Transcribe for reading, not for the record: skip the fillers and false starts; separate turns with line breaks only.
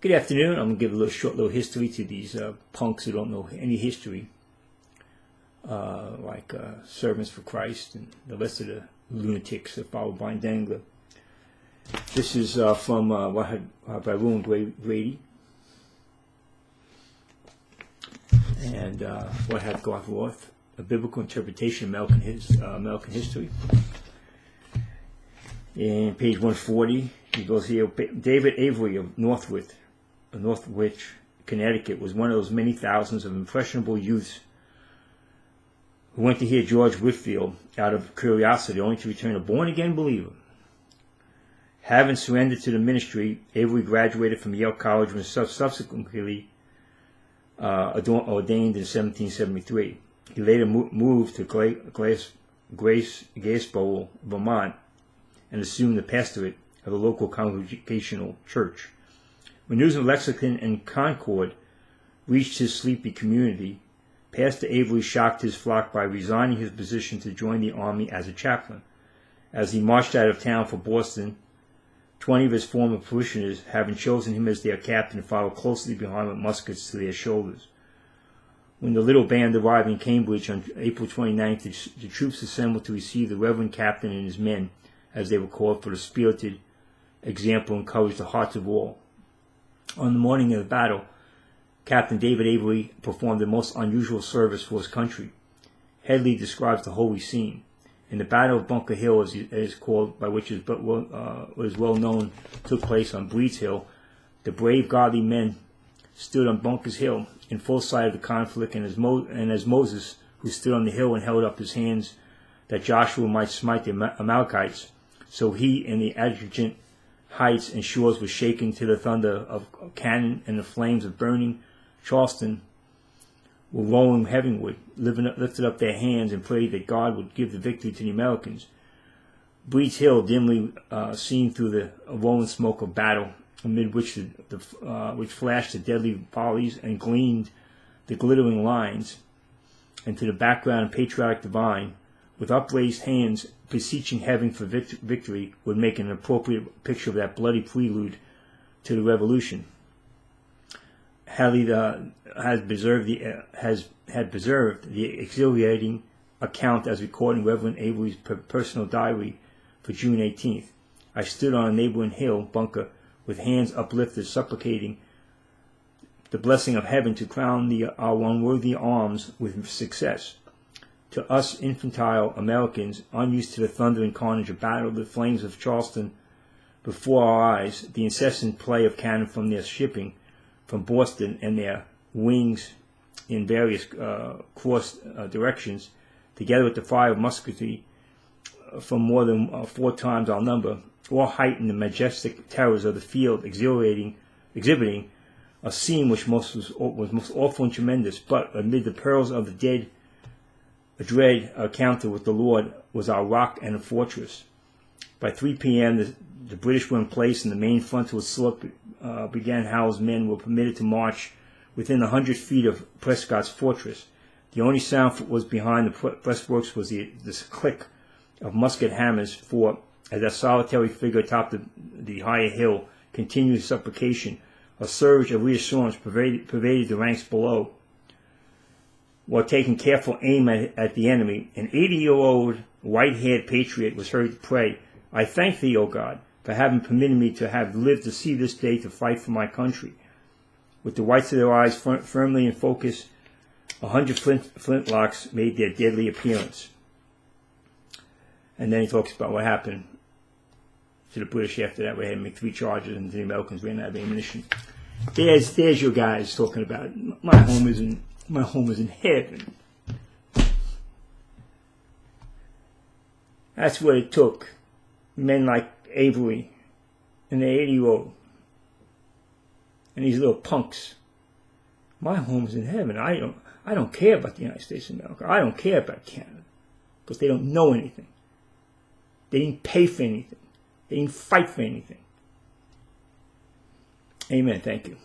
Good afternoon. I'm going to give a short little history to these punks who don't know any history, like Servants for Christ and the rest of the lunatics that follow Bryan Denlinger. This is from Bryan Grady, and What Hath God Wrought, a biblical interpretation of American history. In page 140, he goes here, David Avery of Northwich, Connecticut, was one of those many thousands of impressionable youths who went to hear George Whitefield out of curiosity, only to return a born-again believer. Having surrendered to the ministry, Avery graduated from Yale College and was subsequently ordained in 1773. He later moved to Graceboro, Vermont, and assumed the pastorate of the local Congregational church. When news of Lexington and Concord reached his sleepy community, Pastor Avery shocked his flock by resigning his position to join the army as a chaplain. As he marched out of town for Boston, 20 of his former parishioners, having chosen him as their captain, followed closely behind with muskets to their shoulders. When the little band arrived in Cambridge on April 29th, the troops assembled to receive the Reverend Captain and his men, as they were called, for the spirited example encouraged the hearts of all. On the morning of the battle, Captain David Avery performed the most unusual service for his country. Headley describes the holy scene. In the Battle of Bunker Hill, as it is called, by which is well known, took place on Breed's Hill, the brave, godly men stood on Bunker's Hill in full sight of the conflict, and as Moses, who stood on the hill and held up his hands that Joshua might smite the Amalekites, so he and the adjacent heights and shores were shaken to the thunder of cannon, and the flames of burning Charleston were rolling heavenward, lifted up their hands and prayed that God would give the victory to the Americans. Breed's Hill, dimly seen through the rolling smoke of battle, amid which which flashed the deadly volleys and gleamed the glittering lines, and to the background patriotic divine, with upraised hands beseeching heaven for victory, would make an appropriate picture of that bloody prelude to the Revolution. Halley had preserved the exhilarating account as recorded in Reverend Avery's personal diary for June 18th. I stood on a neighboring hill, Bunker, with hands uplifted, supplicating the blessing of heaven to crown our unworthy arms with success. To us infantile Americans, unused to the thunder and carnage of battle, the flames of Charleston before our eyes, the incessant play of cannon from their shipping from Boston and their wings in various cross directions, together with the fire of musketry from more than 4 times our number, all heightened the majestic terrors of the field, exhibiting a scene which was most awful and tremendous. But amid the perils of the dead, a dread encounter with the Lord was our rock and a fortress. By 3 p.m., the British were in place, and the main frontal assault began. Howe's men were permitted to march within 100 feet of Prescott's fortress. The only sound was behind the breastworks was the click of musket hammers, for as that solitary figure topped the higher hill continued his supplication, a surge of reassurance pervaded the ranks below. While taking careful aim at the enemy, an 80-year-old white-haired patriot was heard to pray, I thank thee, O God, for having permitted me to have lived to see this day to fight for my country. With the whites of their eyes firmly in focus, 100 flintlocks made their deadly appearance. And then he talks about what happened to the British after that. We had to make 3 charges, and the Americans ran out of ammunition. There's your guys talking about my home is in heaven. That's what it took. Men like Avery and the 80-year-old and these little punks. My home's in heaven. I don't care about the United States of America. I don't care about Canada, because they don't know anything. They didn't pay for anything. They didn't fight for anything. Amen. Thank you.